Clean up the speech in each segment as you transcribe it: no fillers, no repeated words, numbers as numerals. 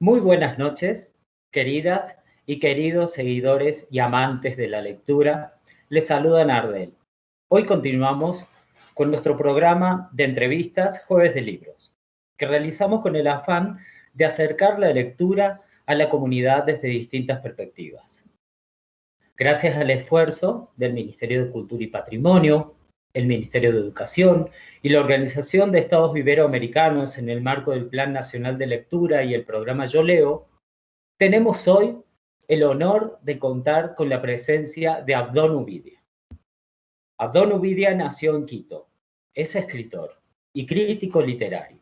Muy buenas noches, queridas y queridos seguidores y amantes de la lectura. Les saluda Nardel. Hoy continuamos con nuestro programa de entrevistas Jueves de Libros, que realizamos con el afán de acercar la lectura a la comunidad desde distintas perspectivas. Gracias al esfuerzo del Ministerio de Cultura y Patrimonio, el Ministerio de Educación y la Organización de Estados Iberoamericanos en el marco del Plan Nacional de Lectura y el programa Yo Leo, tenemos hoy el honor de contar con la presencia de Abdón Ubidia. Abdón Ubidia nació en Quito, es escritor y crítico literario,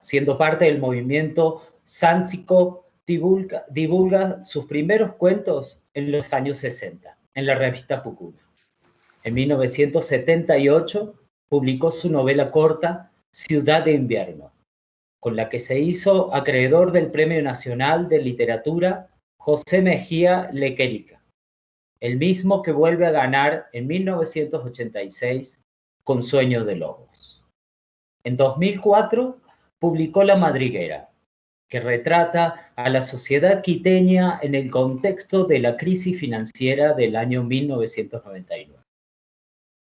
siendo parte del movimiento Sánsiko. Divulga sus primeros cuentos en los años 60, en la revista Pucuna. En 1978 publicó su novela corta Ciudad de Invierno, con la que se hizo acreedor del Premio Nacional de Literatura José Mejía Lequerica, el mismo que vuelve a ganar en 1986 con Sueño de Lobos. En 2004 publicó La Madriguera, que retrata a la sociedad quiteña en el contexto de la crisis financiera del año 1999.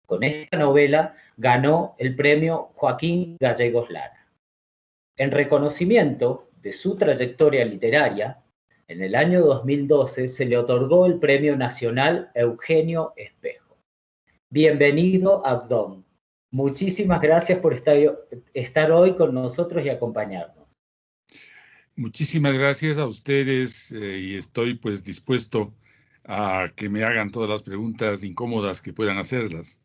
Con esta novela ganó el premio Joaquín Gallegos Lara. En reconocimiento de su trayectoria literaria, en el año 2012 se le otorgó el Premio Nacional Eugenio Espejo. Bienvenido, Abdón. Muchísimas gracias por estar hoy con nosotros y acompañarnos. Muchísimas gracias a ustedes y estoy pues dispuesto a que me hagan todas las preguntas incómodas que puedan hacerlas.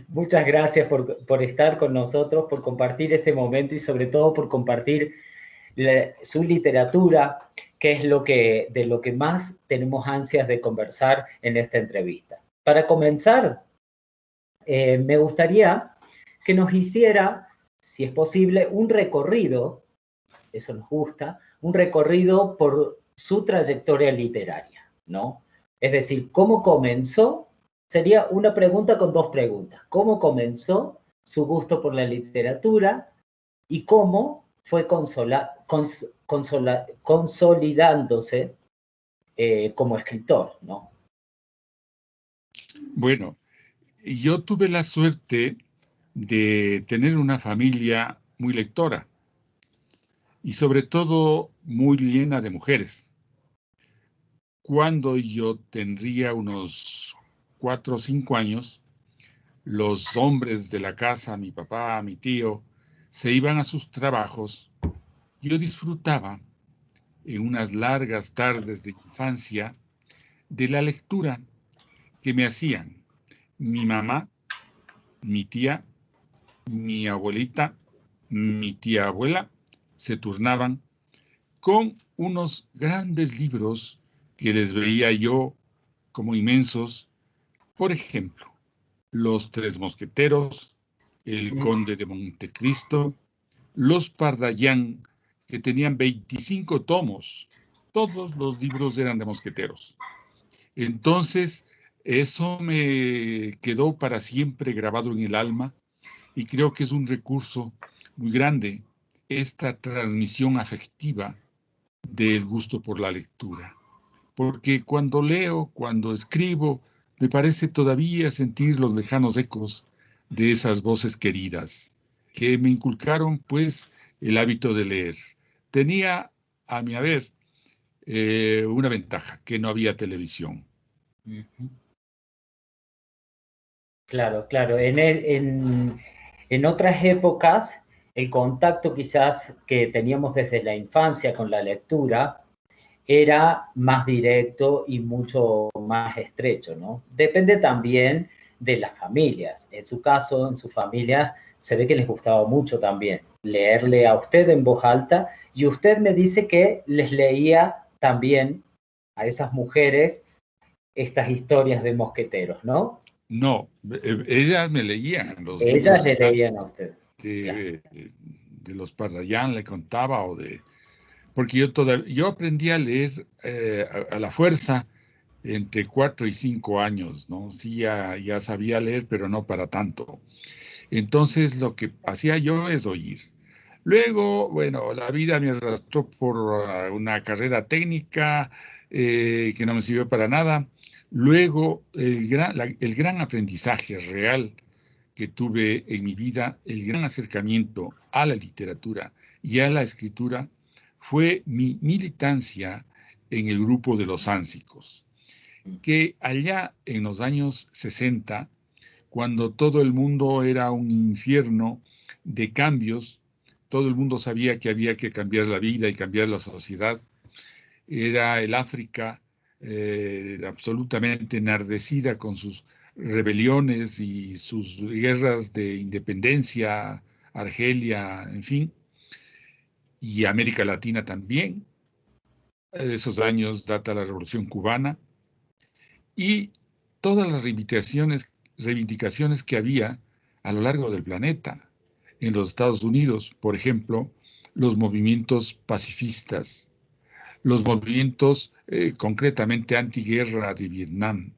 Muchas gracias por estar con nosotros, por compartir este momento y sobre todo por compartir su literatura, que es de lo que más tenemos ansias de conversar en esta entrevista. Para comenzar, me gustaría que nos hiciera, si es posible, un recorrido, eso nos gusta, un recorrido por su trayectoria literaria, ¿no? Es decir, ¿cómo comenzó? Sería una pregunta con dos preguntas. ¿Cómo comenzó su gusto por la literatura y cómo fue consolidándose como escritor, ¿no? Bueno, yo tuve la suerte de tener una familia muy lectora y sobre todo muy llena de mujeres. Cuando yo tendría unos 4 o 5 años, los hombres de la casa, mi papá, mi tío, se iban a sus trabajos. Yo disfrutaba en unas largas tardes de infancia de la lectura que me hacían mi mamá, mi tía, mi abuelita, mi tía abuela, se turnaban con unos grandes libros que les veía yo como inmensos. Por ejemplo, Los Tres Mosqueteros, El Conde de Montecristo, Los Pardallán, que tenían 25 tomos. Todos los libros eran de mosqueteros. Entonces, eso me quedó para siempre grabado en el alma y creo que es un recurso muy grande, esta transmisión afectiva del gusto por la lectura. Porque cuando leo, cuando escribo, me parece todavía sentir los lejanos ecos de esas voces queridas que me inculcaron, pues, el hábito de leer. Tenía, a mi haber, una ventaja, que no había televisión. Claro, claro. En otras épocas, el contacto quizás que teníamos desde la infancia con la lectura era más directo y mucho más estrecho, ¿no? Depende también de las familias. En su caso, en su familia, se ve que les gustaba mucho también leerle a usted en voz alta y usted me dice que les leía también a esas mujeres estas historias de mosqueteros, ¿no? No, ellas me leían los Ellas libros le ya leían a usted. Claro. de los Pardallán, le contaba, porque yo aprendí a leer a la fuerza entre 4 y 5 años, ¿no? Sí, ya sabía leer, pero no para tanto. Entonces, lo que hacía yo es oír. Luego, bueno, la vida me arrastró por una carrera técnica que no me sirvió para nada. Luego, el gran aprendizaje real que tuve en mi vida, el gran acercamiento a la literatura y a la escritura, fue mi militancia en el grupo de los Ánsicos, que allá en los años 60, cuando todo el mundo era un infierno de cambios, todo el mundo sabía que había que cambiar la vida y cambiar la sociedad. Era el África absolutamente enardecida con sus rebeliones y sus guerras de independencia, Argelia, en fin, y América Latina también. De esos años data la Revolución Cubana y todas las reivindicaciones que había a lo largo del planeta. En los Estados Unidos, por ejemplo, los movimientos pacifistas, los movimientos concretamente antiguerra de Vietnam,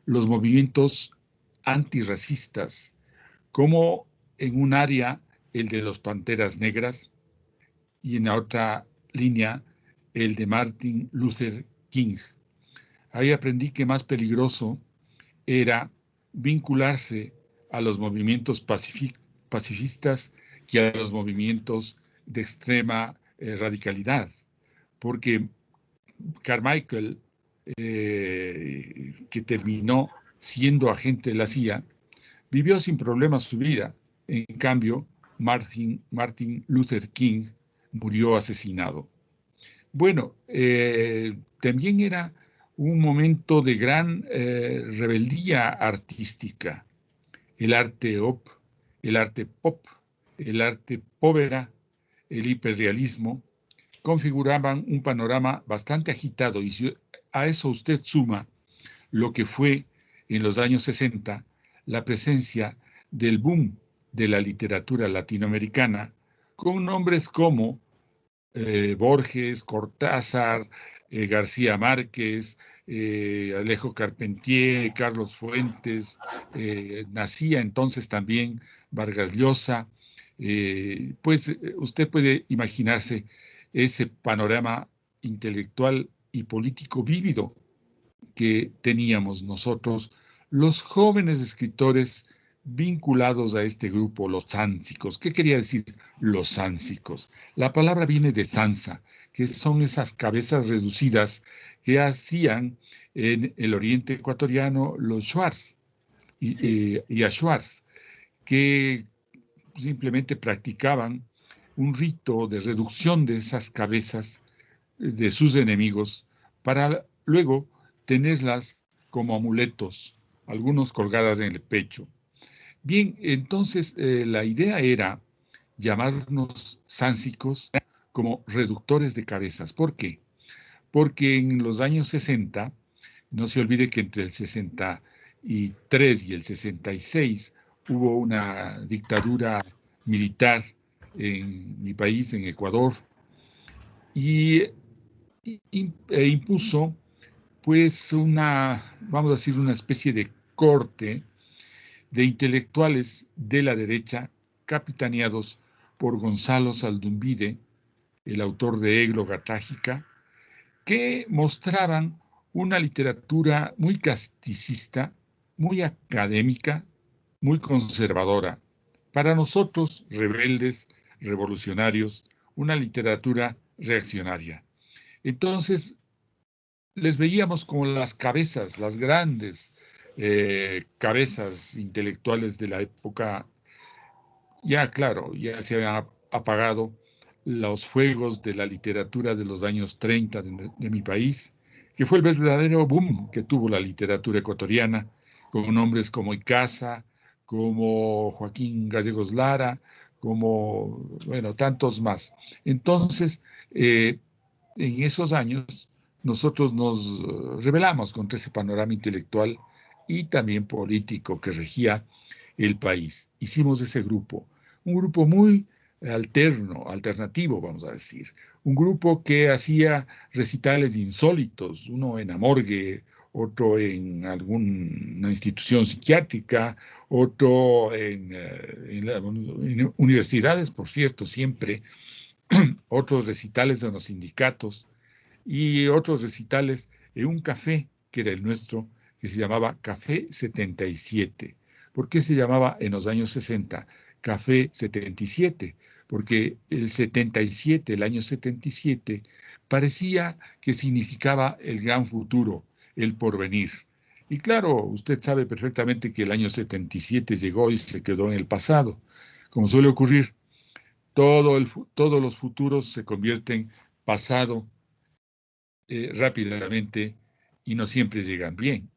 los movimientos antirracistas, como en un área el de los Panteras Negras y en la otra línea el de Martin Luther King. Ahí aprendí que más peligroso era vincularse a los movimientos pacifistas que a los movimientos de extrema radicalidad, porque Carmichael, que terminó siendo agente de la CIA, vivió sin problemas su vida. En cambio, Martin Luther King murió asesinado. Bueno, también era un momento de gran rebeldía artística. El arte op, el arte pop, el arte povera, el hiperrealismo, configuraban un panorama bastante agitado y si a eso usted suma lo que fue en los años 60 la presencia del boom de la literatura latinoamericana con nombres como Borges, Cortázar, García Márquez, Alejo Carpentier, Carlos Fuentes, nacía entonces también Vargas Llosa, pues usted puede imaginarse ese panorama intelectual y político vívido que teníamos nosotros, los jóvenes escritores vinculados a este grupo, los sánsicos. ¿Qué quería decir los sánsicos? La palabra viene de Sansa, que son esas cabezas reducidas que hacían en el oriente ecuatoriano los Shuars y Ashuars, que simplemente practicaban un rito de reducción de esas cabezas de sus enemigos para luego tenerlas como amuletos, algunos colgadas en el pecho. Bien, entonces la idea era llamarnos sánsicos como reductores de cabezas. ¿Por qué? Porque en los años 60, no se olvide que entre el 63 y el 66 hubo una dictadura militar en mi país, en Ecuador, y impuso pues vamos a decir, una especie de corte de intelectuales de la derecha capitaneados por Gonzalo Saldumbide, el autor de Égloga Trágica, que mostraban una literatura muy casticista, muy académica, muy conservadora. Para nosotros, rebeldes, revolucionarios, una literatura reaccionaria. Entonces, les veíamos como las cabezas, las grandes cabezas intelectuales de la época. Ya, claro, ya se habían apagado los fuegos de la literatura de los años 30 de mi país, que fue el verdadero boom que tuvo la literatura ecuatoriana, con nombres como Icaza, como Joaquín Gallegos Lara, como, bueno, tantos más. Entonces, en esos años, nosotros nos rebelamos contra ese panorama intelectual y también político que regía el país. Hicimos ese grupo, un grupo muy alternativo, vamos a decir, un grupo que hacía recitales insólitos, uno en Amorgue, otro en alguna institución psiquiátrica, otro en universidades, por cierto, siempre, otros recitales en los sindicatos y otros recitales en un café que era el nuestro, que se llamaba Café 77. ¿Por qué se llamaba en los años 60 Café 77? Porque el 77, el año 77, parecía que significaba el gran futuro, el porvenir. Y claro, usted sabe perfectamente que el año 77 llegó y se quedó en el pasado. Como suele ocurrir, todos los futuros se convierten pasado rápidamente y no siempre llegan bien.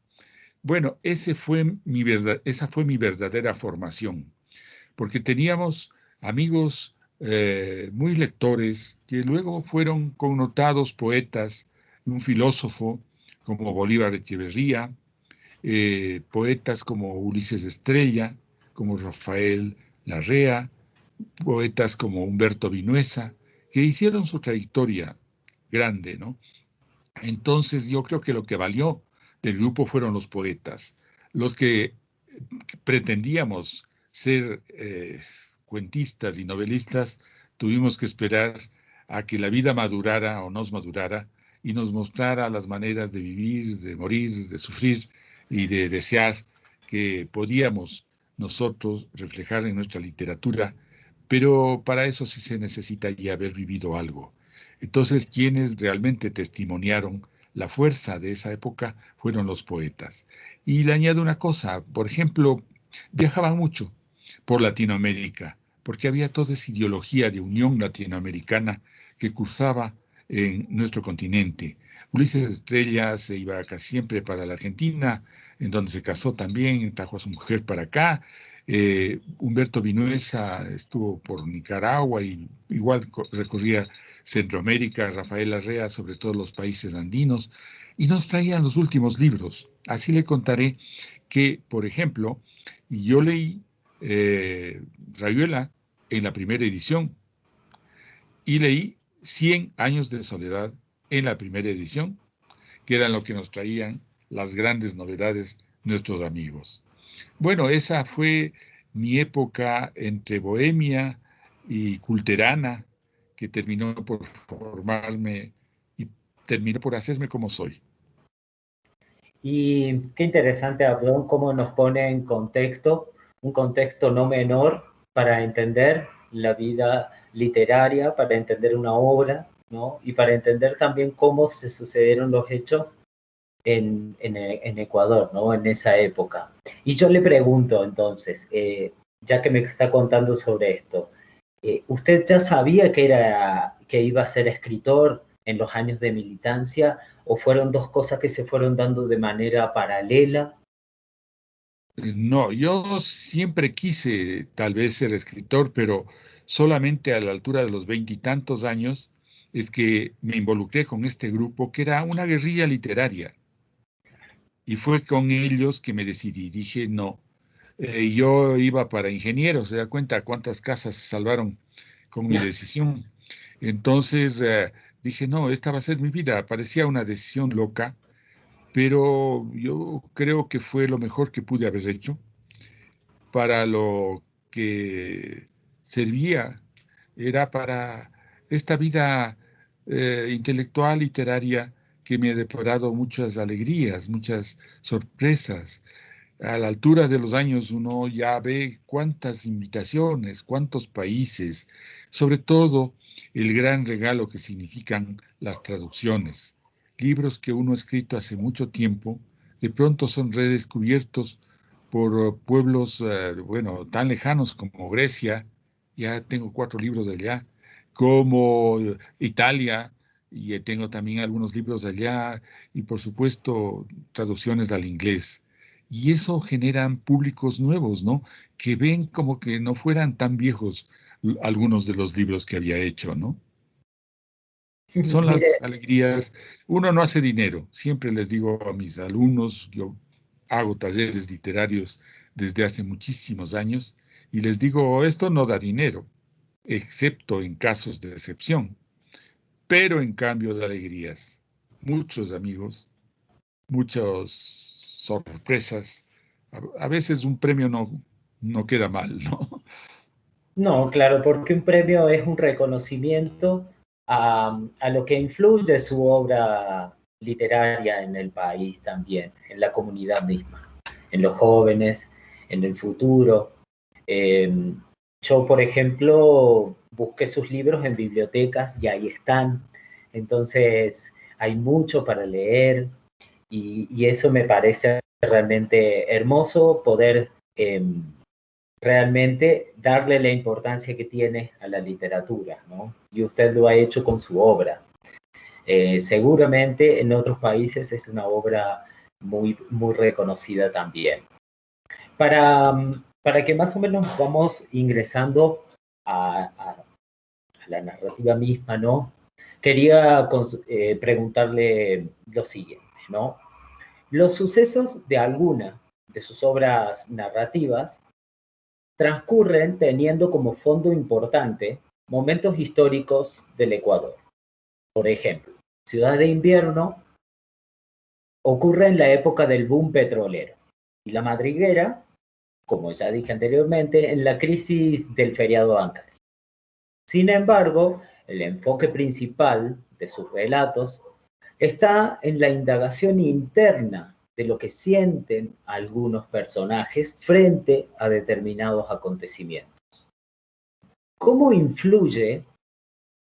Bueno, esa fue mi verdadera formación, porque teníamos amigos muy lectores que luego fueron connotados poetas, un filósofo como Bolívar Echeverría, poetas como Ulises Estrella, como Rafael Larrea, poetas como Humberto Vinuesa, que hicieron su trayectoria grande, ¿no? Entonces yo creo que lo que valió del grupo fueron los poetas, los que pretendíamos ser cuentistas y novelistas, tuvimos que esperar a que la vida madurara o nos madurara y nos mostrara las maneras de vivir, de morir, de sufrir y de desear que podíamos nosotros reflejar en nuestra literatura, pero para eso sí se necesita ya haber vivido algo. Entonces, quienes realmente testimoniaron la fuerza de esa época fueron los poetas. Y le añado una cosa, por ejemplo, viajaban mucho por Latinoamérica, porque había toda esa ideología de unión latinoamericana que cursaba en nuestro continente. Ulises Estrella se iba casi siempre para la Argentina, en donde se casó también, trajo a su mujer para acá. Humberto Vinuesa estuvo por Nicaragua y igual recorría Centroamérica, Rafael Larrea sobre todo los países andinos, y nos traían los últimos libros. Así le contaré que, por ejemplo, yo leí Rayuela en la primera edición y leí 100 años de soledad en la primera edición, que eran lo que nos traían las grandes novedades nuestros amigos. Bueno, esa fue mi época entre bohemia y culterana, que terminó por formarme y terminó por hacerme como soy. Y qué interesante, Abdón, cómo nos pone en contexto, un contexto no menor para entender la vida literaria, para entender una obra, ¿no? Y para entender también cómo se sucedieron los hechos en Ecuador, ¿no? En esa época. Y yo le pregunto entonces, ya que me está contando sobre esto, ¿usted ya sabía que iba a ser escritor en los años de militancia o fueron dos cosas que se fueron dando de manera paralela? No, yo siempre quise tal vez ser escritor, pero solamente a la altura de los veintitantos años es que me involucré con este grupo que era una guerrilla literaria. Y fue con ellos que me decidí. Dije, no, yo iba para ingeniero, se da cuenta cuántas casas se salvaron con mi decisión. Entonces dije, no, esta va a ser mi vida. Parecía una decisión loca, pero yo creo que fue lo mejor que pude haber hecho para lo que servía. Era para esta vida intelectual, literaria, que me ha deparado muchas alegrías, muchas sorpresas. A la altura de los años uno ya ve cuántas invitaciones, cuántos países, sobre todo el gran regalo que significan las traducciones. Libros que uno ha escrito hace mucho tiempo, de pronto son redescubiertos por pueblos, bueno, tan lejanos como Grecia, ya tengo 4 libros de allá, como Italia, y tengo también algunos libros de allá, y por supuesto traducciones al inglés. Y eso generan públicos nuevos, ¿no? Que ven como que no fueran tan viejos algunos de los libros que había hecho, ¿no? Son las Mire, alegrías. Uno no hace dinero. Siempre les digo a mis alumnos, yo hago talleres literarios desde hace muchísimos años, y les digo, esto no da dinero, excepto en casos de excepción, pero en cambio da alegrías. Muchos amigos muchas sorpresas. A veces un premio no queda mal, ¿no? No, claro, porque un premio es un reconocimiento a lo que influye su obra literaria en el país también, en la comunidad misma, en los jóvenes, en el futuro. Eh, yo, por ejemplo, busqué sus libros en bibliotecas y ahí están. Entonces, hay mucho para leer y eso me parece realmente hermoso poder realmente darle la importancia que tiene a la literatura, ¿no? Y usted lo ha hecho con su obra. Seguramente en otros países es una obra muy reconocida también. Para que más o menos vamos ingresando a la narrativa misma, ¿no? Quería preguntarle lo siguiente, ¿no? Los sucesos de alguna de sus obras narrativas transcurren teniendo como fondo importante momentos históricos del Ecuador. Por ejemplo, Ciudad de Invierno ocurre en la época del boom petrolero y La Madriguera, como ya dije anteriormente, en la crisis del feriado Ancares. Sin embargo, el enfoque principal de sus relatos está en la indagación interna de lo que sienten algunos personajes frente a determinados acontecimientos. ¿Cómo influye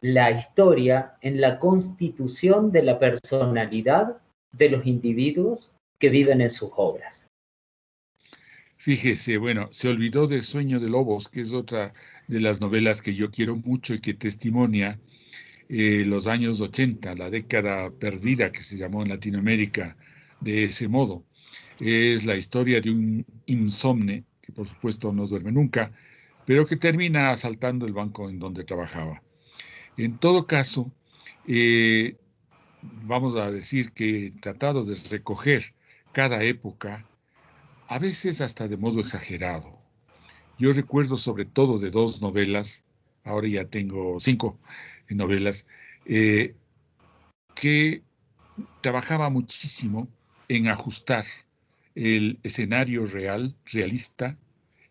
la historia en la constitución de la personalidad de los individuos que viven en sus obras? Fíjese, bueno, se olvidó de Sueño de Lobos, que es otra de las novelas que yo quiero mucho y que testimonia los años 80, la década perdida que se llamó en Latinoamérica de ese modo. Es la historia de un insomne, que por supuesto no duerme nunca, pero que termina asaltando el banco en donde trabajaba. En todo caso, eh, vamos a decir que he tratado de recoger cada época, a veces hasta de modo exagerado. Yo recuerdo sobre todo de dos novelas, ahora ya tengo 5 novelas, eh, que trabajaba muchísimo en ajustar el escenario real, realista,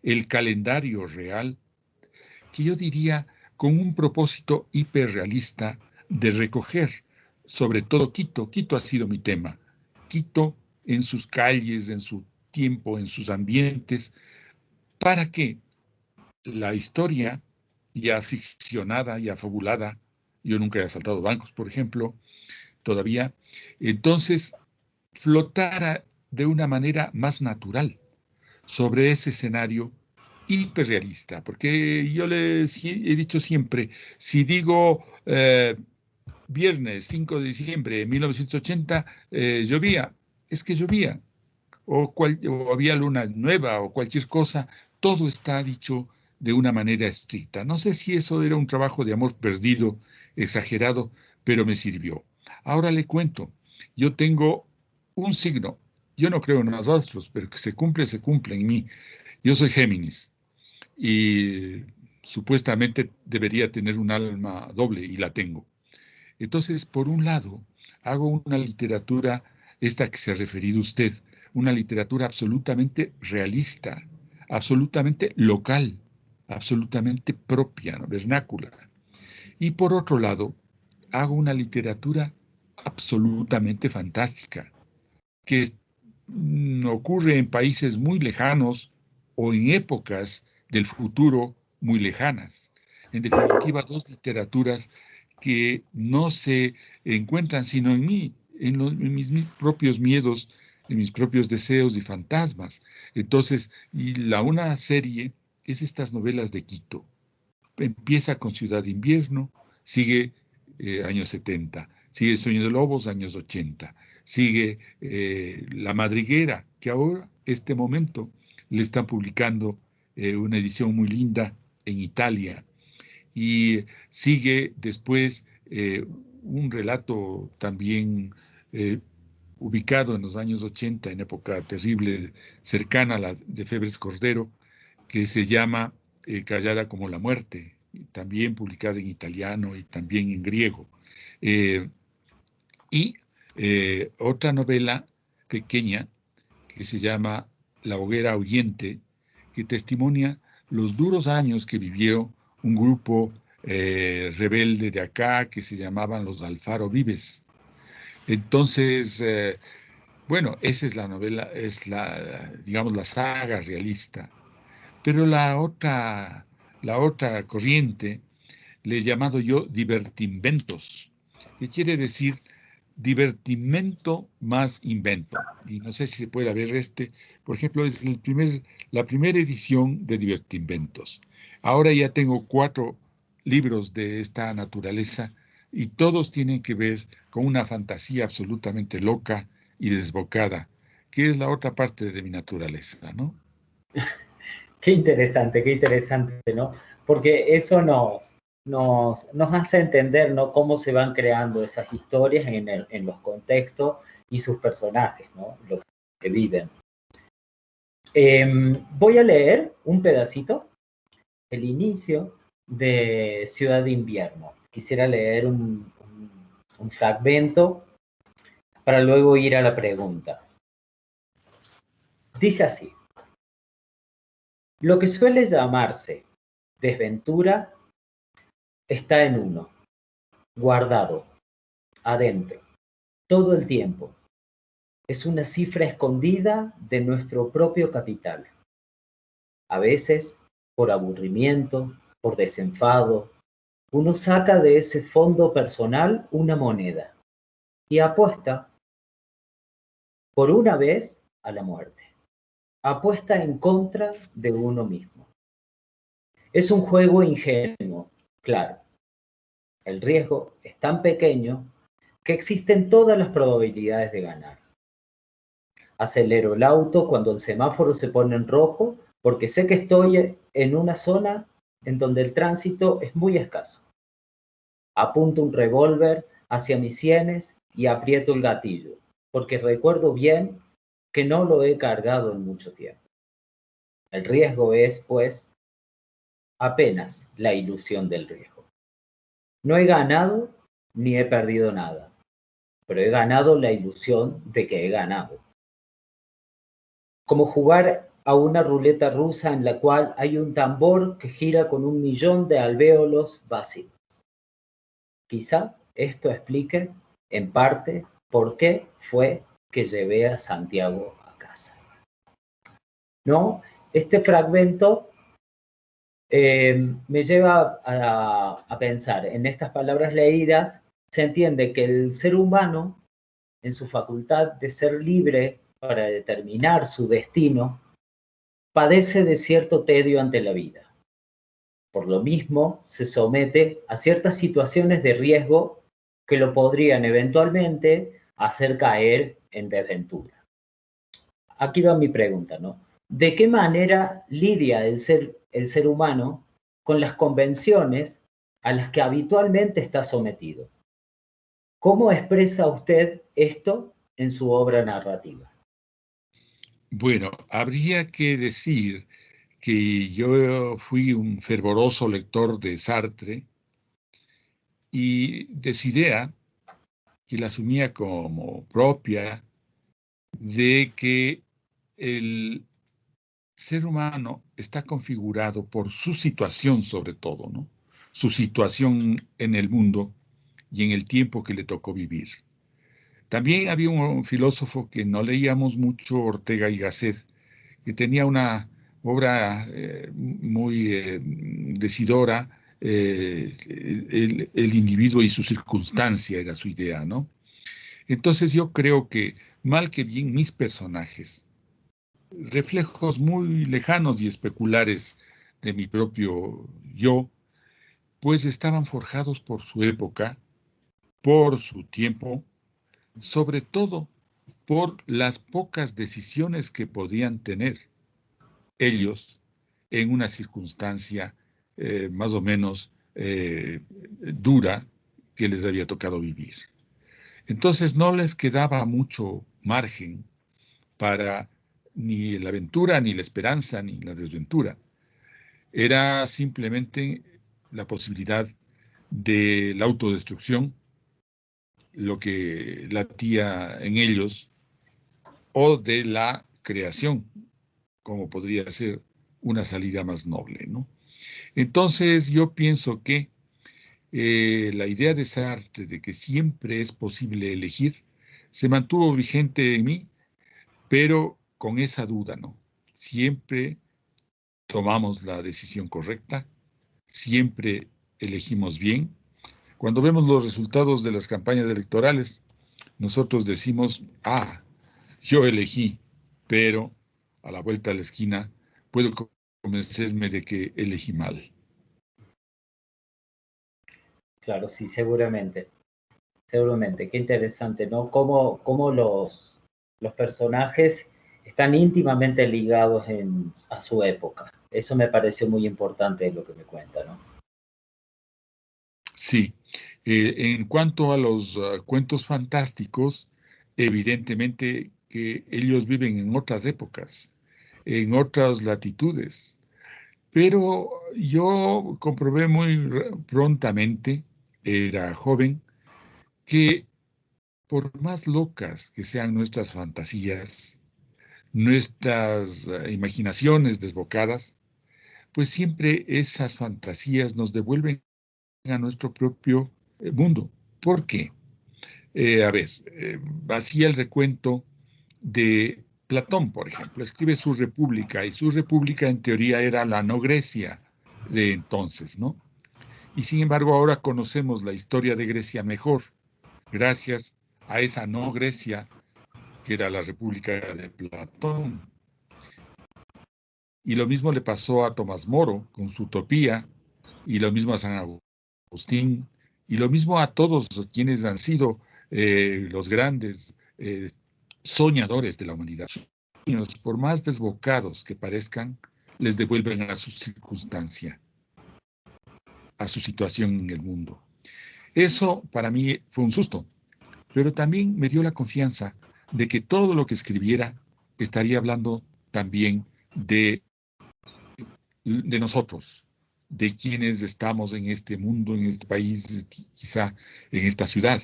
el calendario real, que yo diría con un propósito hiperrealista de recoger, sobre todo Quito. Quito ha sido mi tema. Quito en sus calles, en su tiempo, en sus ambientes, para que la historia ya ficcionada, ya fabulada, yo nunca he asaltado bancos, por ejemplo, todavía, entonces flotara de una manera más natural sobre ese escenario hiperrealista, porque yo les he dicho siempre, si digo viernes 5 de diciembre de 1980, llovía, es que llovía, o había luna nueva o cualquier cosa, todo está dicho de una manera estricta. No sé si eso era un trabajo de amor perdido, exagerado, pero me sirvió. Ahora le cuento, yo tengo un signo, yo no creo en los astros, pero que se cumple en mí. Yo soy Géminis y supuestamente debería tener un alma doble y la tengo. Entonces, por un lado, hago una literatura, esta que se ha referido usted, una literatura absolutamente realista, absolutamente local, absolutamente propia, ¿no? Vernácula. Y por otro lado, hago una literatura absolutamente fantástica, que ocurre en países muy lejanos o en épocas del futuro muy lejanas. En definitiva, dos literaturas que no se encuentran sino en mí, en mis propios miedos, en mis propios deseos y fantasmas. Entonces, y la una serie es estas novelas de Quito. Empieza con Ciudad de Invierno, sigue años 70, sigue Sueño de Lobos, años 80, sigue La Madriguera, que ahora, este momento, le están publicando una edición muy linda en Italia, y sigue después un relato también ubicado en los años 80, en época terrible, cercana a la de Febres Cordero, que se llama Callada como la muerte, también publicada en italiano y también en griego. Eh, y otra novela pequeña que se llama La Hoguera Huyente, que testimonia los duros años que vivió un grupo rebelde de acá que se llamaban los Alfaro Vives. Entonces, bueno, esa es la novela, es la, digamos, la saga realista. Pero la otra corriente le he llamado yo divertimentos, que quiere decir divertimento más invento. Y no sé si se puede ver por ejemplo, es la primera edición de Divertimentos. Ahora ya tengo 4 libros de esta naturaleza y todos tienen que ver con una fantasía absolutamente loca y desbocada, que es la otra parte de mi naturaleza, ¿no? qué interesante, ¿no? Porque eso nos hace entender, ¿no? Cómo se van creando esas historias en los contextos y sus personajes, ¿no? Lo que viven. Voy a leer un pedacito, el inicio de Ciudad de Invierno. Quisiera leer un fragmento para luego ir a la pregunta. Dice así: lo que suele llamarse desventura está en uno, guardado, adentro, todo el tiempo. Es una cifra escondida de nuestro propio capital. A veces, por aburrimiento, por desenfado, uno saca de ese fondo personal una moneda y apuesta por una vez a la muerte. Apuesta en contra de uno mismo. Es un juego ingenuo, claro. El riesgo es tan pequeño que existen todas las probabilidades de ganar. Acelero el auto cuando el semáforo se pone en rojo porque sé que estoy en una zona en donde el tránsito es muy escaso. Apunto un revólver hacia mis sienes y aprieto el gatillo, porque recuerdo bien que no lo he cargado en mucho tiempo. El riesgo es, pues, apenas la ilusión del riesgo. No he ganado ni he perdido nada, pero he ganado la ilusión de que he ganado. Como jugar a una ruleta rusa en la cual hay un tambor que gira con 1.000.000 de alvéolos vacíos. Quizá esto explique, en parte, por qué fue que llevé a Santiago a casa. ¿No? Este fragmento me lleva a pensar, en estas palabras leídas, se entiende que el ser humano, en su facultad de ser libre para determinar su destino, padece de cierto tedio ante la vida. Por lo mismo, se somete a ciertas situaciones de riesgo que lo podrían eventualmente hacer caer en desventura. Aquí va mi pregunta, ¿no? ¿De qué manera lidia el ser humano con las convenciones a las que habitualmente está sometido? ¿Cómo expresa usted esto en su obra narrativa? Bueno, habría que decir que yo fui un fervoroso lector de Sartre y de su idea, que la asumía como propia, de que el ser humano está configurado por su situación sobre todo, ¿no? Su situación en el mundo y en el tiempo que le tocó vivir. También había un filósofo que no leíamos mucho, Ortega y Gasset, que tenía una obra muy decidora, el individuo y su circunstancia era su idea, ¿no? Entonces yo creo que, mal que bien, mis personajes, reflejos muy lejanos y especulares de mi propio yo, pues estaban forjados por su época, por su tiempo, sobre todo por las pocas decisiones que podían tener ellos en una circunstancia más o menos dura que les había tocado vivir. Entonces no les quedaba mucho margen para ni la aventura, ni la esperanza, ni la desventura. Era simplemente la posibilidad de la autodestrucción, lo que latía en ellos, o de la creación, como podría ser una salida más noble, ¿no? Entonces, yo pienso que la idea de Sartre de que siempre es posible elegir se mantuvo vigente en mí, pero con esa duda, ¿no? Siempre tomamos la decisión correcta, siempre elegimos bien. Cuando vemos los resultados de las campañas electorales, nosotros decimos, ah, yo elegí, pero a la vuelta de la esquina puedo convencerme de que elegí mal. Claro, sí, seguramente. Seguramente. Qué interesante, ¿no? Cómo los personajes están íntimamente ligados a su época. Eso me pareció muy importante lo que me cuenta, ¿no? Sí, en cuanto a los cuentos fantásticos, evidentemente que ellos viven en otras épocas, en otras latitudes, pero yo comprobé muy prontamente, era joven, que por más locas que sean nuestras fantasías, nuestras imaginaciones desbocadas, pues siempre esas fantasías nos devuelven a nuestro propio mundo. ¿Por qué? A ver, hacía el recuento de Platón, por ejemplo. Escribe su República, y su República en teoría era la no Grecia de entonces, ¿no? Y sin embargo ahora conocemos la historia de Grecia mejor, gracias a esa no Grecia que era la República de Platón. Y lo mismo le pasó a Tomás Moro con su Utopía, y lo mismo a San Agustín, y lo mismo a todos quienes han sido los grandes soñadores de la humanidad. Por más desbocados que parezcan, les devuelven a su circunstancia, a su situación en el mundo. Eso para mí fue un susto, pero también me dio la confianza de que todo lo que escribiera estaría hablando también de nosotros, de quienes estamos en este mundo, en este país, quizá en esta ciudad,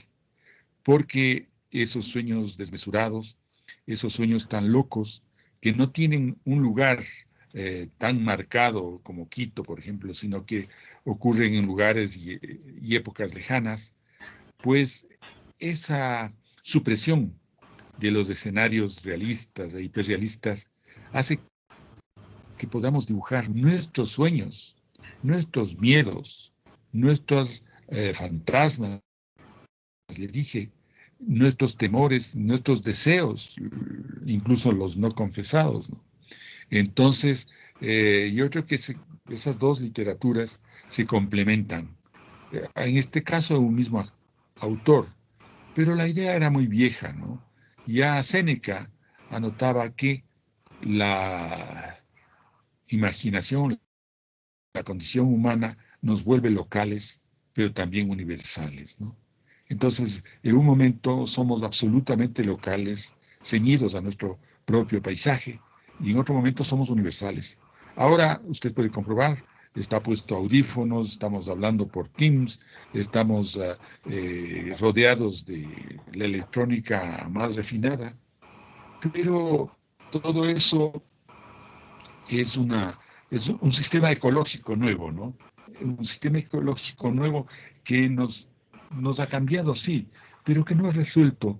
porque esos sueños desmesurados, esos sueños tan locos, que no tienen un lugar tan marcado como Quito, por ejemplo, sino que ocurren en lugares y épocas lejanas, pues esa supresión de los escenarios realistas e hiperrealistas hace que podamos dibujar nuestros sueños, nuestros miedos, nuestros fantasmas, le dije, nuestros temores, nuestros deseos, incluso los no confesados, ¿no? Entonces, yo creo que esas dos literaturas se complementan. En este caso, un mismo autor, pero la idea era muy vieja, ¿no? Ya Séneca anotaba que la imaginación, la condición humana nos vuelve locales, pero también universales, ¿no? Entonces, en un momento somos absolutamente locales, ceñidos a nuestro propio paisaje, y en otro momento somos universales. Ahora, usted puede comprobar, está puesto audífonos, estamos hablando por Teams, estamos rodeados de la electrónica más refinada, pero todo eso es es un sistema ecológico nuevo, ¿no? Un sistema ecológico nuevo que nos ha cambiado, sí, pero que no ha resuelto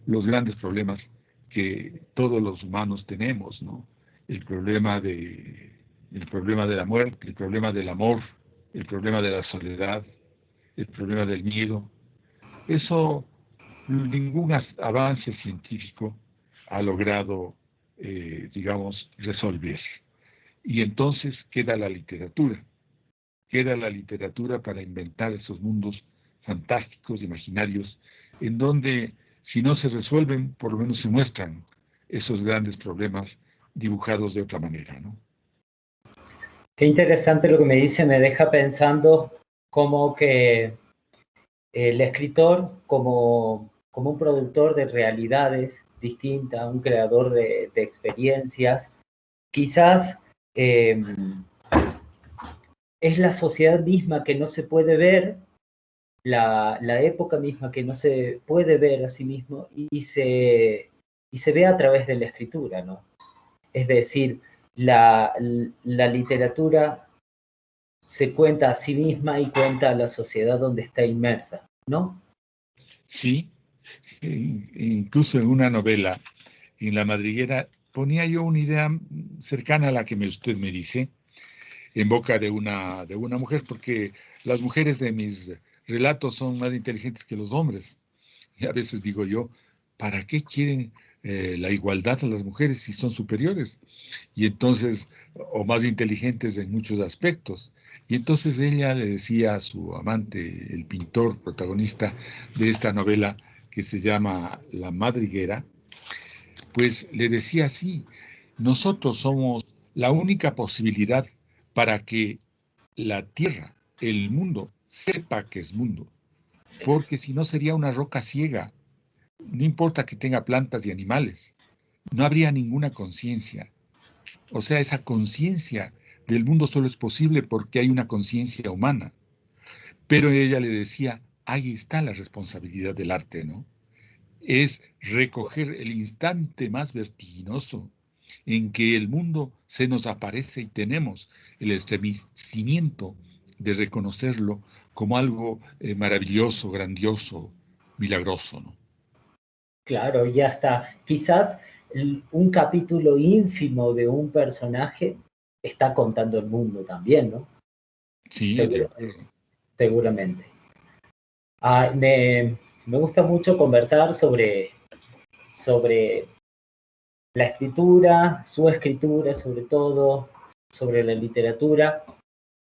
los grandes problemas que todos los humanos tenemos, ¿no? El problema el problema de la muerte, el problema del amor, el problema de la soledad, el problema del miedo. Eso ningún avance científico ha logrado, digamos, resolver. Y entonces queda la literatura para inventar esos mundos fantásticos, imaginarios, en donde si no se resuelven, por lo menos se muestran esos grandes problemas dibujados de otra manera, ¿no? Qué interesante lo que me dice, me deja pensando como que el escritor, como un productor de realidades distintas, un creador de experiencias, quizás es la sociedad misma que no se puede ver, la época misma que no se puede ver a sí mismo y y se ve a través de la escritura, ¿no? Es decir, la literatura se cuenta a sí misma y cuenta a la sociedad donde está inmersa, ¿no? Sí, incluso en una novela, en La Madriguera, ponía yo una idea cercana a la que usted me dice, en boca de una mujer, porque las mujeres de mis relatos son más inteligentes que los hombres. Y a veces digo yo, ¿para qué quieren la igualdad a las mujeres si son superiores? Y entonces, o más inteligentes en muchos aspectos. Y entonces ella le decía a su amante, el pintor protagonista de esta novela que se llama La Madriguera, pues le decía así, nosotros somos la única posibilidad para que la tierra, el mundo, sepa que es mundo, porque si no sería una roca ciega, no importa que tenga plantas y animales, no habría ninguna conciencia. O sea, esa conciencia del mundo solo es posible porque hay una conciencia humana. Pero ella le decía, ahí está la responsabilidad del arte, ¿no? Es recoger el instante más vertiginoso en que el mundo se nos aparece y tenemos el estremecimiento de reconocerlo como algo maravilloso, grandioso, milagroso, ¿no? Claro, ya está. Quizás un capítulo ínfimo de un personaje está contando el mundo también, ¿no? Sí, de Seguramente. acuerdo. Seguramente. Ah, me gusta mucho conversar sobre la escritura, su escritura sobre todo, sobre la literatura.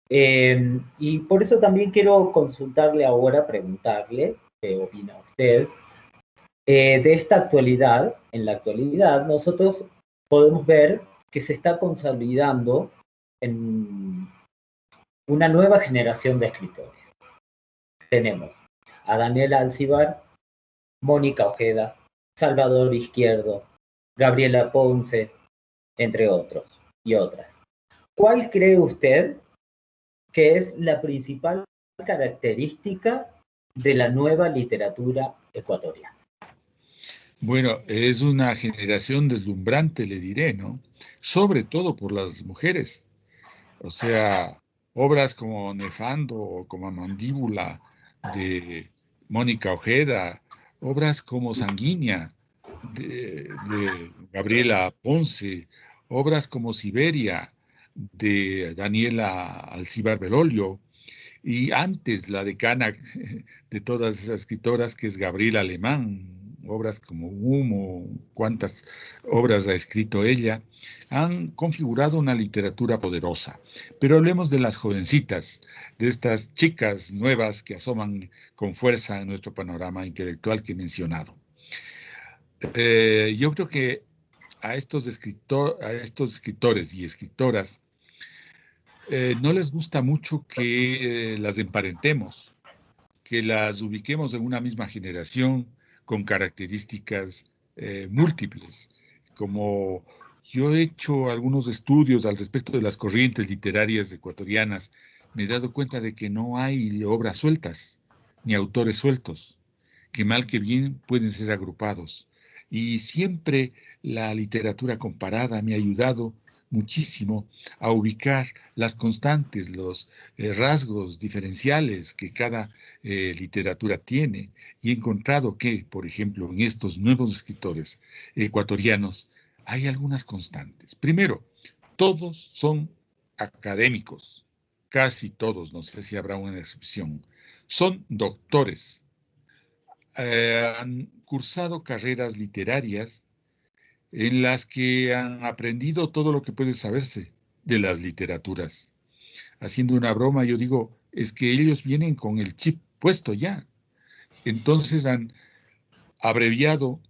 Y por eso también quiero consultarle ahora, preguntarle qué opina usted de esta actualidad. En la actualidad nosotros podemos ver que se está consolidando en una nueva generación de escritores. Tenemos a Daniel Alcibar, Mónica Ojeda, Salvador Izquierdo, Gabriela Ponce, entre otros y otras. ¿Cuál cree usted que es la principal característica de la nueva literatura ecuatoriana? Bueno, es una generación deslumbrante, le diré, ¿no? Sobre todo por las mujeres. O sea, obras como Nefando o como Mandíbula de Mónica Ojeda, obras como Sanguínea de Gabriela Ponce, obras como Siberia de Daniela Alcibar Belolio, y antes la decana de todas esas escritoras, que es Gabriela Alemán, obras como Humo, cuántas obras ha escrito ella, han configurado una literatura poderosa. Pero hablemos de las jovencitas, de estas chicas nuevas que asoman con fuerza en nuestro panorama intelectual que he mencionado. Yo creo que a estos escritores y escritoras no les gusta mucho que las emparentemos, que las ubiquemos en una misma generación con características múltiples. Como yo he hecho algunos estudios al respecto de las corrientes literarias ecuatorianas, me he dado cuenta de que no hay obras sueltas, ni autores sueltos, que mal que bien pueden ser agrupados. Y siempre la literatura comparada me ha ayudado muchísimo a ubicar las constantes, los rasgos diferenciales que cada literatura tiene, y he encontrado que, por ejemplo, en estos nuevos escritores ecuatorianos hay algunas constantes. Primero, todos son académicos, casi todos, no sé si habrá una excepción, son doctores, han cursado carreras literarias en las que han aprendido todo lo que puede saberse de las literaturas. Haciendo una broma, yo digo, es que ellos vienen con el chip puesto ya. Entonces han abreviado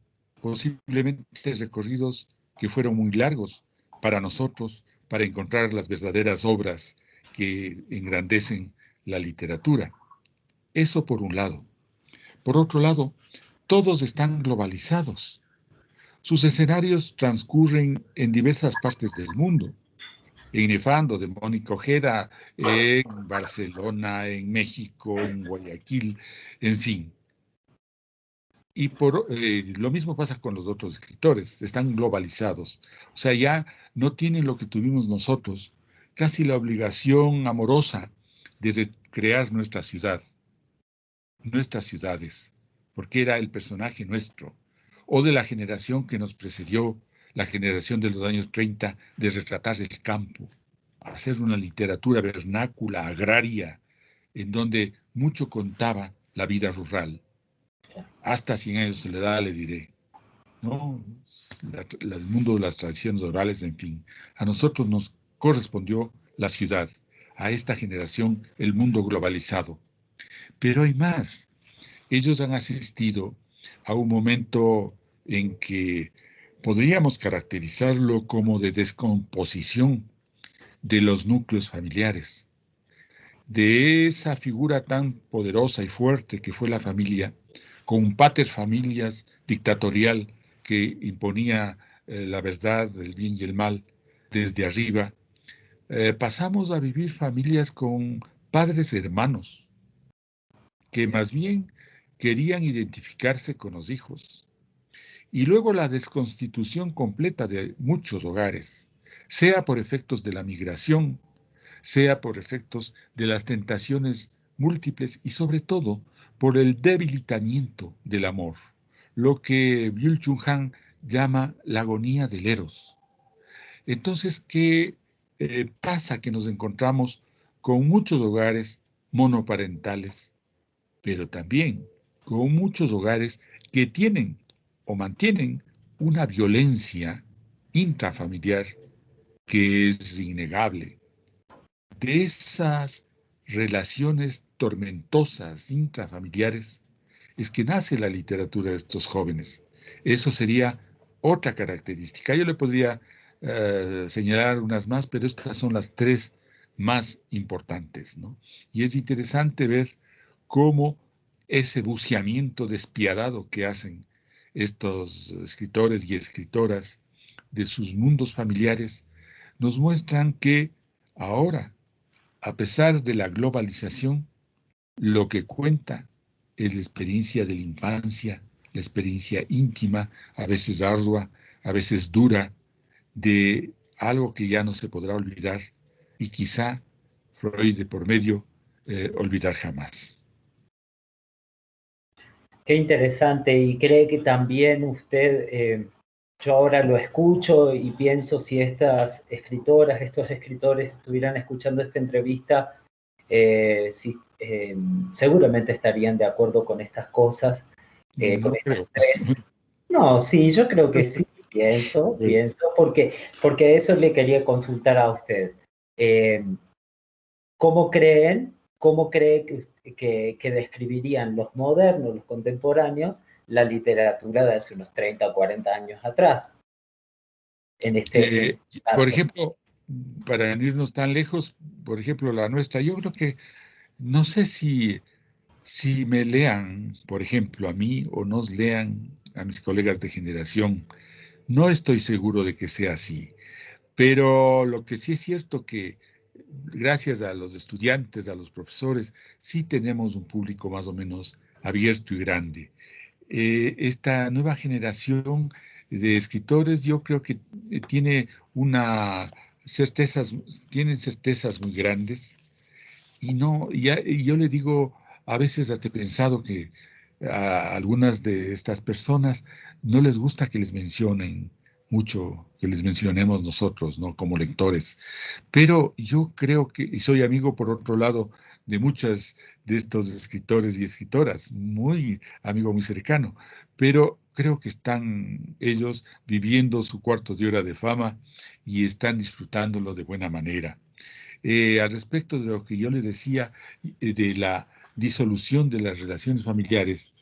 posiblemente recorridos que fueron muy largos para nosotros, para encontrar las verdaderas obras que engrandecen la literatura. Eso por un lado. Por otro lado, todos están globalizados. Sus escenarios transcurren en diversas partes del mundo. En Nefando, de Mónica Ojeda, en Barcelona, en México, en Guayaquil, en fin. Y lo mismo pasa con los otros escritores, están globalizados. O sea, ya no tienen lo que tuvimos nosotros, casi la obligación amorosa de recrear nuestra ciudad, nuestras ciudades, porque era el personaje nuestro, o de la generación que nos precedió, la generación de los años 30, de retratar el campo, hacer una literatura vernácula, agraria, en donde mucho contaba la vida rural. Hasta 100 años de edad, le diré. ¿No? El mundo de las tradiciones orales, en fin. A nosotros nos correspondió la ciudad, a esta generación el mundo globalizado. Pero hay más. Ellos han asistido a un momento en que podríamos caracterizarlo como de descomposición de los núcleos familiares, de esa figura tan poderosa y fuerte que fue la familia, con un pater familias dictatorial que imponía la verdad, el bien y el mal desde arriba, pasamos a vivir familias con padres hermanos, que más bien querían identificarse con los hijos. Y luego la desconstitución completa de muchos hogares, sea por efectos de la migración, sea por efectos de las tentaciones múltiples y sobre todo por el debilitamiento del amor, lo que Byul-Chul Han llama la agonía del eros. Entonces, ¿qué pasa? Que nos encontramos con muchos hogares monoparentales, pero también con muchos hogares que tienen o mantienen una violencia intrafamiliar que es innegable. De esas relaciones tormentosas intrafamiliares es que nace la literatura de estos jóvenes. Eso sería otra característica. Yo le podría señalar unas más, pero estas son las tres más importantes, ¿no? Y es interesante ver cómo ese buceamiento despiadado que hacen estos escritores y escritoras de sus mundos familiares nos muestran que ahora, a pesar de la globalización, lo que cuenta es la experiencia de la infancia, la experiencia íntima, a veces ardua, a veces dura, de algo que ya no se podrá olvidar y quizá Freud de por medio olvidar jamás. Qué interesante. Y cree que también usted, yo ahora lo escucho y pienso si estas escritoras, estos escritores estuvieran escuchando esta entrevista, seguramente estarían de acuerdo con estas cosas, con No estas creo. tres. No, sí, yo creo que sí, pienso, porque eso le quería consultar a usted. Eh, cómo cree que describirían los modernos, los contemporáneos, la literatura de hace unos 30 o 40 años atrás, en este Por caso? ejemplo, para no irnos tan lejos, por ejemplo, la nuestra, yo creo que no sé si me lean, por ejemplo, a mí o nos lean a mis colegas de generación. No estoy seguro de que sea así, pero lo que sí es cierto que gracias a los estudiantes, a los profesores, sí tenemos un público más o menos abierto y grande. Esta nueva generación de escritores yo creo que tiene una tienen certezas muy grandes y no, y yo le digo, a veces hasta he pensado que a algunas de estas personas no les gusta que les mencionen mucho, que les mencionemos nosotros, ¿no? Como lectores. Pero yo creo que, y soy amigo por otro lado de muchas de estos escritores y escritoras, muy amigo, muy cercano, pero creo que están ellos viviendo su cuarto de hora de fama y están disfrutándolo de buena manera. Al respecto de lo que yo le decía de la disolución de las relaciones familiares,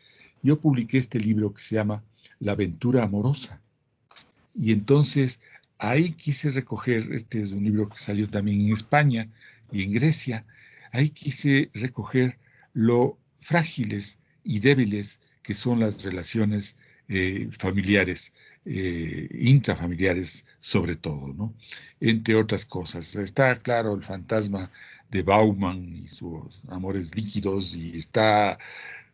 yo publiqué este libro que se llama La aventura amorosa. Y entonces ahí quise recoger, este es un libro que salió también en España y en Grecia, ahí quise recoger lo frágiles y débiles que son las relaciones familiares, intrafamiliares sobre todo, ¿no? Entre otras cosas. Está claro el fantasma de Bauman y sus amores líquidos y está,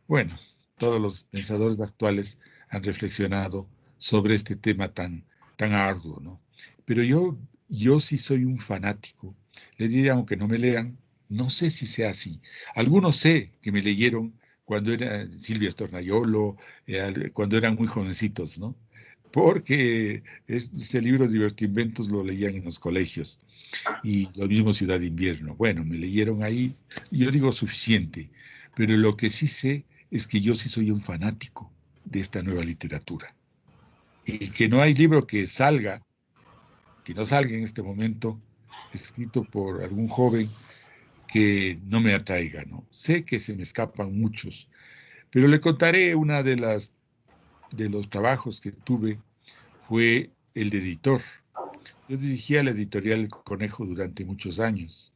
bueno, todos los pensadores actuales han reflexionado sobre este tema tan arduo, ¿no? Pero yo sí soy un fanático. Le diría, aunque no me lean, no sé si sea así. Algunos sé que me leyeron cuando era Silvia Stornaiolo, cuando eran muy jovencitos, ¿no? Porque ese libro de Divertimentos lo leían en los colegios y lo mismo Ciudad de Invierno. Bueno, me leyeron ahí, yo digo suficiente, pero lo que sí sé es que yo sí soy un fanático de esta nueva literatura y que no hay libro que no salga en este momento, escrito por algún joven que no me atraiga, ¿no? Sé que se me escapan muchos, pero le contaré una de los trabajos que tuve fue el de editor. Yo dirigía la editorial El Conejo durante muchos años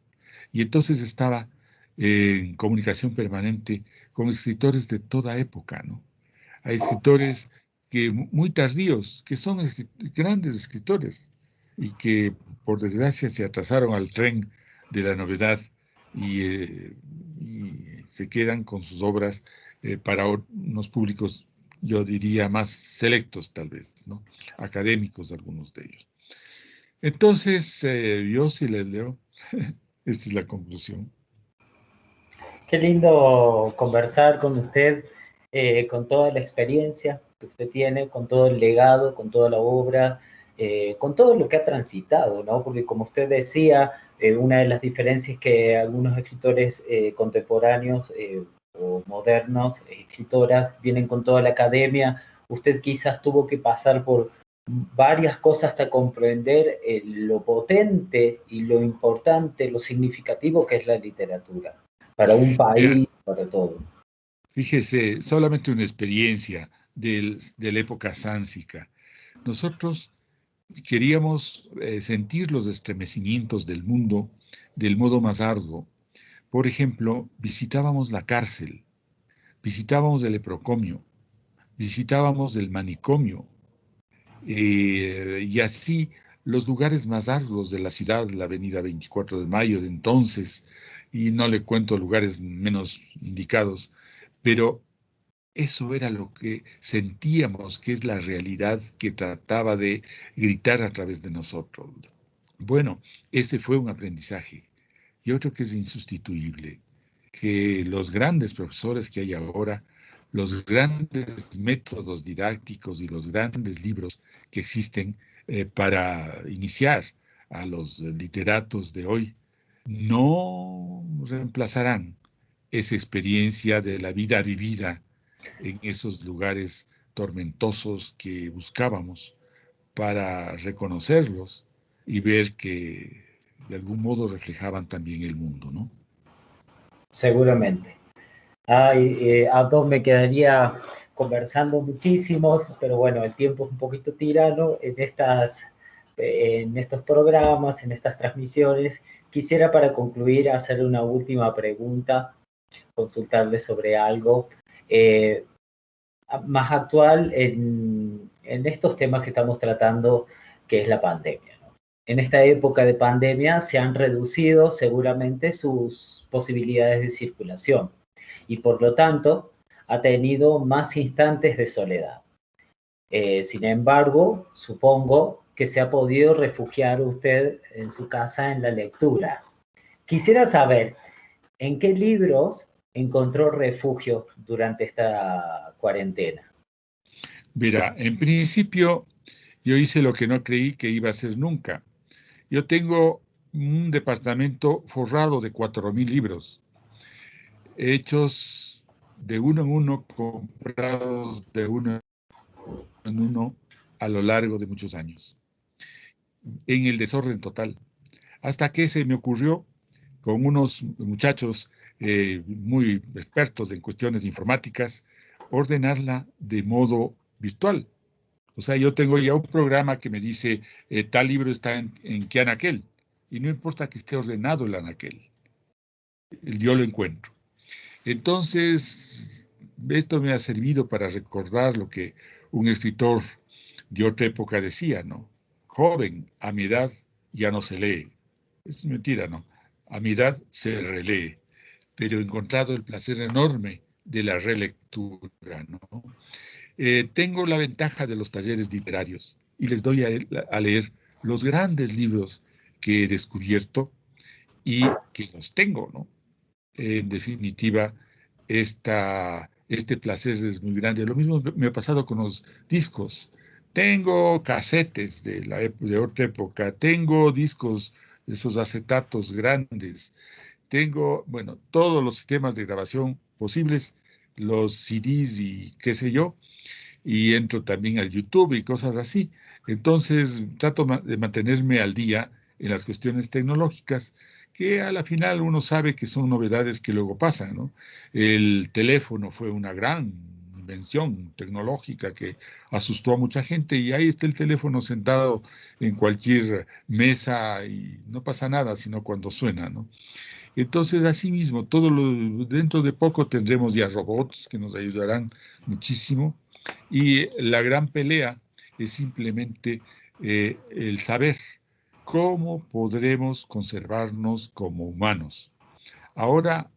y entonces estaba en comunicación permanente con escritores de toda época, ¿no? Hay escritores que muy tardíos, que son grandes escritores y que por desgracia se atrasaron al tren de la novedad y se quedan con sus obras para unos públicos, yo diría, más selectos tal vez, ¿no? Académicos algunos de ellos. Entonces, yo sí les leo. Esta es la conclusión. Qué lindo conversar con usted, con toda la experiencia que usted tiene, con todo el legado, con toda la obra, con todo lo que ha transitado, ¿no? Porque como usted decía, una de las diferencias que algunos escritores contemporáneos o modernos, escritoras, vienen con toda la academia, usted quizás tuvo que pasar por varias cosas hasta comprender lo potente y lo importante, lo significativo que es la literatura para un Vea, país, para todo. fíjese, solamente una experiencia de la época sánsica. Nosotros queríamos sentir los estremecimientos del mundo del modo más arduo. Por ejemplo, visitábamos la cárcel, visitábamos el leprocomio, visitábamos el manicomio, y así los lugares más arduos de la ciudad, la avenida 24 de Mayo de entonces, y no le cuento lugares menos indicados, pero eso era lo que sentíamos que es la realidad que trataba de gritar a través de nosotros. Bueno, ese fue un aprendizaje. Yo creo que es insustituible que los grandes profesores que hay ahora, los grandes métodos didácticos y los grandes libros que existen para iniciar a los literatos de hoy, no reemplazarán esa experiencia de la vida vivida en esos lugares tormentosos que buscábamos para reconocerlos y ver que de algún modo reflejaban también el mundo, ¿no? Seguramente. Ay, Abdo, me quedaría conversando muchísimos, pero bueno, el tiempo es un poquito tirano en estos programas, en estas transmisiones. Quisiera para concluir hacer una última pregunta, consultarle sobre algo eh, más actual en estos temas que estamos tratando, que es la pandemia, ¿no? En esta época de pandemia se han reducido seguramente sus posibilidades de circulación y por lo tanto ha tenido más instantes de soledad. Sin embargo, supongo que se ha podido refugiar usted en su casa en la lectura. Quisiera saber, ¿en qué libros encontró refugio durante esta cuarentena? Verá, en principio yo hice lo que no creí que iba a hacer nunca. Yo tengo un departamento forrado de 4.000 libros, hechos de uno en uno, comprados de uno en uno a lo largo de muchos años, en el desorden total. Hasta que se me ocurrió con unos muchachos muy expertos en cuestiones informáticas, ordenarla de modo virtual. O sea, yo tengo ya un programa que me dice, tal libro está en qué anaquel, y no importa que esté ordenado el anaquel, yo lo encuentro. Entonces, esto me ha servido para recordar lo que un escritor de otra época decía, ¿no? Joven, a mi edad ya no se lee. Es mentira, ¿no? A mi edad se relee, pero he encontrado el placer enorme de la relectura, ¿no? Tengo la ventaja de los talleres literarios y les doy a leer los grandes libros que he descubierto y que los tengo, ¿no? En definitiva, este placer es muy grande. Lo mismo me ha pasado con los discos. Tengo casetes de otra época, tengo discos de esos acetatos grandes, tengo, bueno, todos los sistemas de grabación posibles, los CDs y qué sé yo, y entro también al YouTube y cosas así. Entonces, trato de mantenerme al día en las cuestiones tecnológicas, que a la final uno sabe que son novedades que luego pasan, ¿no? El teléfono fue una gran invención tecnológica que asustó a mucha gente y ahí está el teléfono sentado en cualquier mesa y no pasa nada sino cuando suena, ¿no? Entonces, asimismo, dentro de poco tendremos ya robots que nos ayudarán muchísimo y la gran pelea es simplemente el saber cómo podremos conservarnos como humanos. Ahora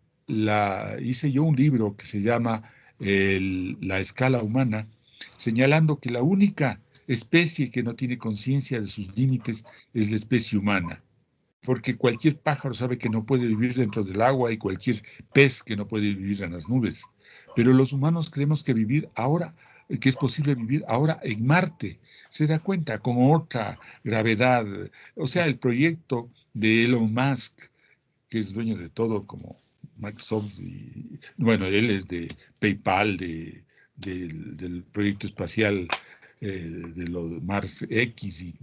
hice yo un libro que se llama La escala humana, señalando que la única especie que no tiene conciencia de sus límites es la especie humana, porque cualquier pájaro sabe que no puede vivir dentro del agua y cualquier pez que no puede vivir en las nubes. Pero los humanos creemos que es posible vivir ahora en Marte. Se da cuenta con otra gravedad. O sea, el proyecto de Elon Musk, que es dueño de todo como Microsoft, y, bueno, él es de PayPal, del proyecto espacial de los Mars X y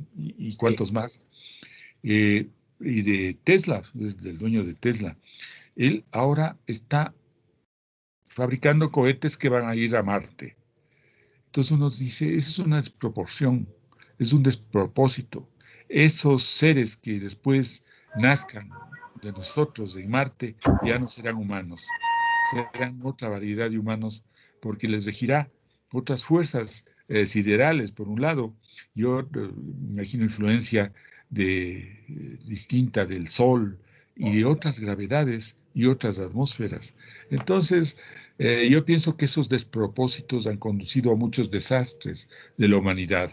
Sí. cuantos más. eh, y de Tesla, es el dueño de Tesla. Él ahora está fabricando cohetes que van a ir a Marte. Entonces uno dice, eso es una desproporción, es un despropósito. Esos seres que después nazcan de nosotros en Marte ya no serán humanos, serán otra variedad de humanos porque les regirá otras fuerzas siderales, por un lado. Yo me imagino influencia distinta del Sol y de otras gravedades y otras atmósferas. Entonces, yo pienso que esos despropósitos han conducido a muchos desastres de la humanidad.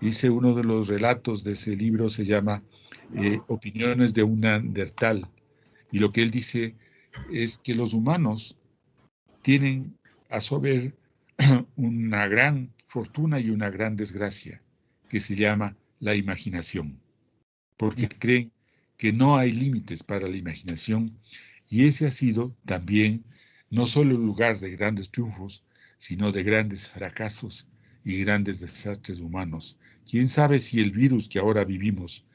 Hice uno de los relatos de ese libro, se llama Opiniones de un Neandertal. Y lo que él dice es que los humanos tienen a su haber una gran fortuna y una gran desgracia, que se llama la imaginación, porque creen que no hay límites para la imaginación y ese ha sido también no solo el lugar de grandes triunfos, sino de grandes fracasos y grandes desastres humanos. ¿Quién sabe si el virus que ahora vivimos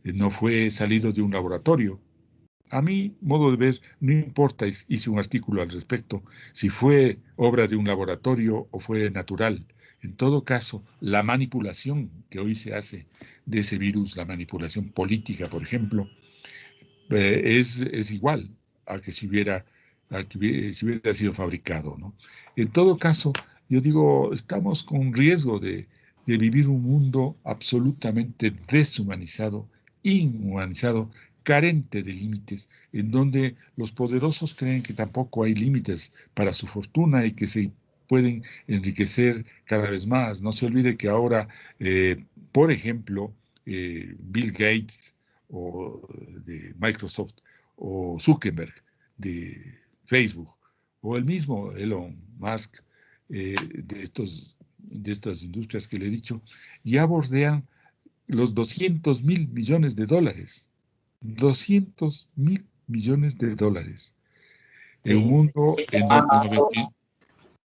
no fue salido de un laboratorio? A mi modo de ver, no importa, hice un artículo al respecto, si fue obra de un laboratorio o fue natural. En todo caso, la manipulación que hoy se hace de ese virus, la manipulación política, por ejemplo, es igual a que si hubiera sido fabricado, ¿no? En todo caso, yo digo, estamos con riesgo de vivir un mundo absolutamente deshumanizado, inhumanizado, carente de límites, en donde los poderosos creen que tampoco hay límites para su fortuna y que se pueden enriquecer cada vez más. No se olvide que ahora, por ejemplo, Bill Gates o de Microsoft, o Zuckerberg de Facebook, o el mismo Elon Musk de estas industrias que le he dicho, ya bordean los 200.000 millones de dólares. 200.000 millones de dólares. En un Sí, mundo en donde, en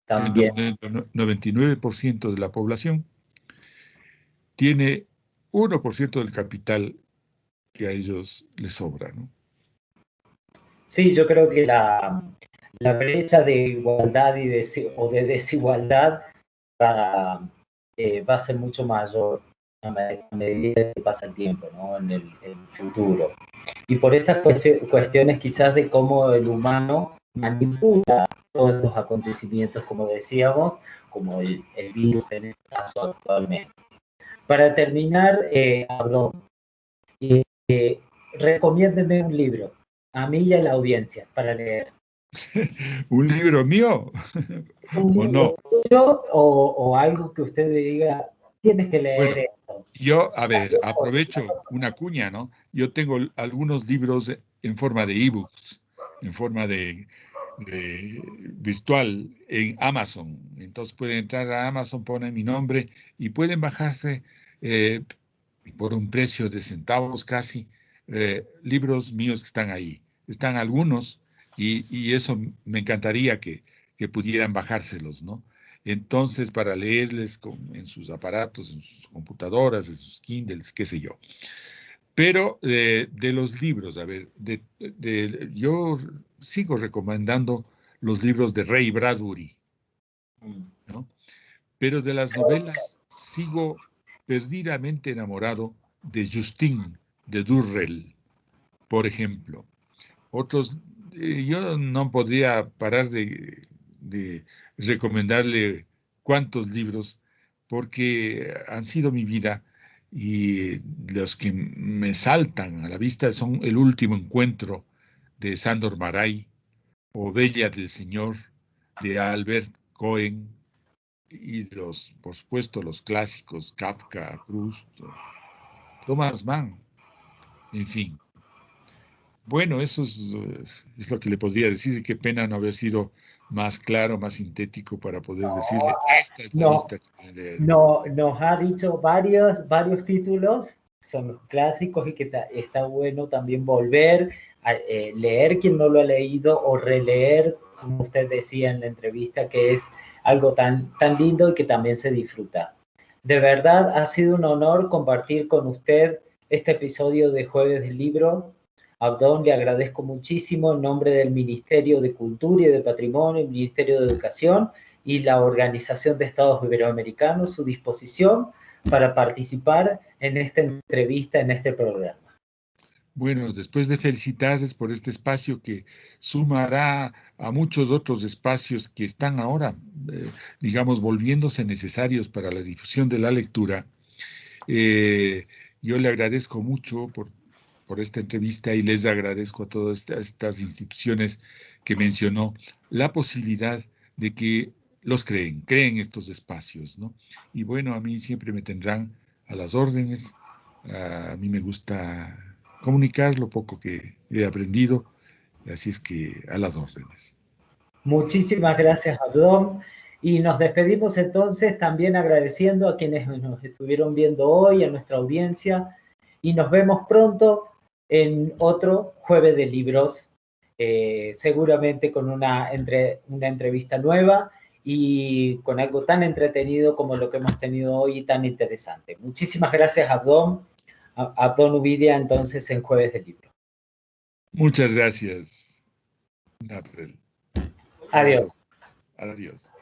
también. donde el 99% de la población tiene 1% del capital que a ellos les sobra, ¿no? Sí, yo creo que la brecha de igualdad o de desigualdad va a ser mucho mayor a medida que pasa el tiempo, ¿no? En el futuro. Y por estas cuestiones quizás de cómo el humano manipula todos los acontecimientos, como decíamos, como el virus en este caso actualmente. Para terminar, Abdón, recomiéndeme un libro, a mí y a la audiencia, para leer. ¿Un libro mío? ¿Un ¿O libro no? tuyo o algo que usted le diga, tienes que leer Bueno, esto? yo, a ver, aprovecho una cuña, ¿no? Yo tengo algunos libros en forma de ebooks, en forma de virtual en Amazon. Entonces pueden entrar a Amazon, ponen mi nombre y pueden bajarse eh, por un precio de centavos casi, libros míos que están ahí. Están algunos y eso me encantaría que pudieran bajárselos, ¿no? Entonces, para leerles en sus aparatos, en sus computadoras, en sus Kindles, qué sé yo. Pero de los libros, a ver, yo sigo recomendando los libros de Ray Bradbury, ¿no? Pero de las novelas sigo perdidamente enamorado de Justine de Durrell, por ejemplo. Otros, yo no podría parar de recomendarle cuántos libros, porque han sido mi vida y los que me saltan a la vista son El último encuentro de Sándor Márai o Bella del Señor de Albert Cohen y por supuesto, los clásicos, Kafka, Proust, Thomas Mann, en fin. Bueno, eso es lo que le podría decir. Qué pena no haber sido más claro, más sintético para poder decirle, esta es la No, lista que deben leer. no, nos ha dicho varios títulos, son los clásicos y que está bueno también volver a leer quien no lo ha leído o releer, como usted decía en la entrevista, que es algo tan lindo y que también se disfruta. De verdad, ha sido un honor compartir con usted este episodio de Jueves del Libro. Abdón, le agradezco muchísimo en nombre del Ministerio de Cultura y de Patrimonio, el Ministerio de Educación y la Organización de Estados Iberoamericanos su disposición para participar en esta entrevista, en este programa. Bueno, después de felicitarles por este espacio que sumará a muchos otros espacios que están ahora, digamos, volviéndose necesarios para la difusión de la lectura, eh, yo le agradezco mucho por esta entrevista y les agradezco a todas estas instituciones que mencionó la posibilidad de que los creen estos espacios, ¿no? Y bueno, a mí siempre me tendrán a las órdenes. A mí me gusta comunicar lo poco que he aprendido, así es que a las órdenes. Muchísimas gracias, Abdón. Y nos despedimos entonces también agradeciendo a quienes nos estuvieron viendo hoy, a nuestra audiencia, y nos vemos pronto en otro Jueves de Libros, seguramente con una entrevista nueva y con algo tan entretenido como lo que hemos tenido hoy y tan interesante. Muchísimas gracias, Abdón. Abdón Uvidia, entonces, en Jueves de Libros. Muchas gracias, Natrel. A las Adiós. órdenes. Adiós.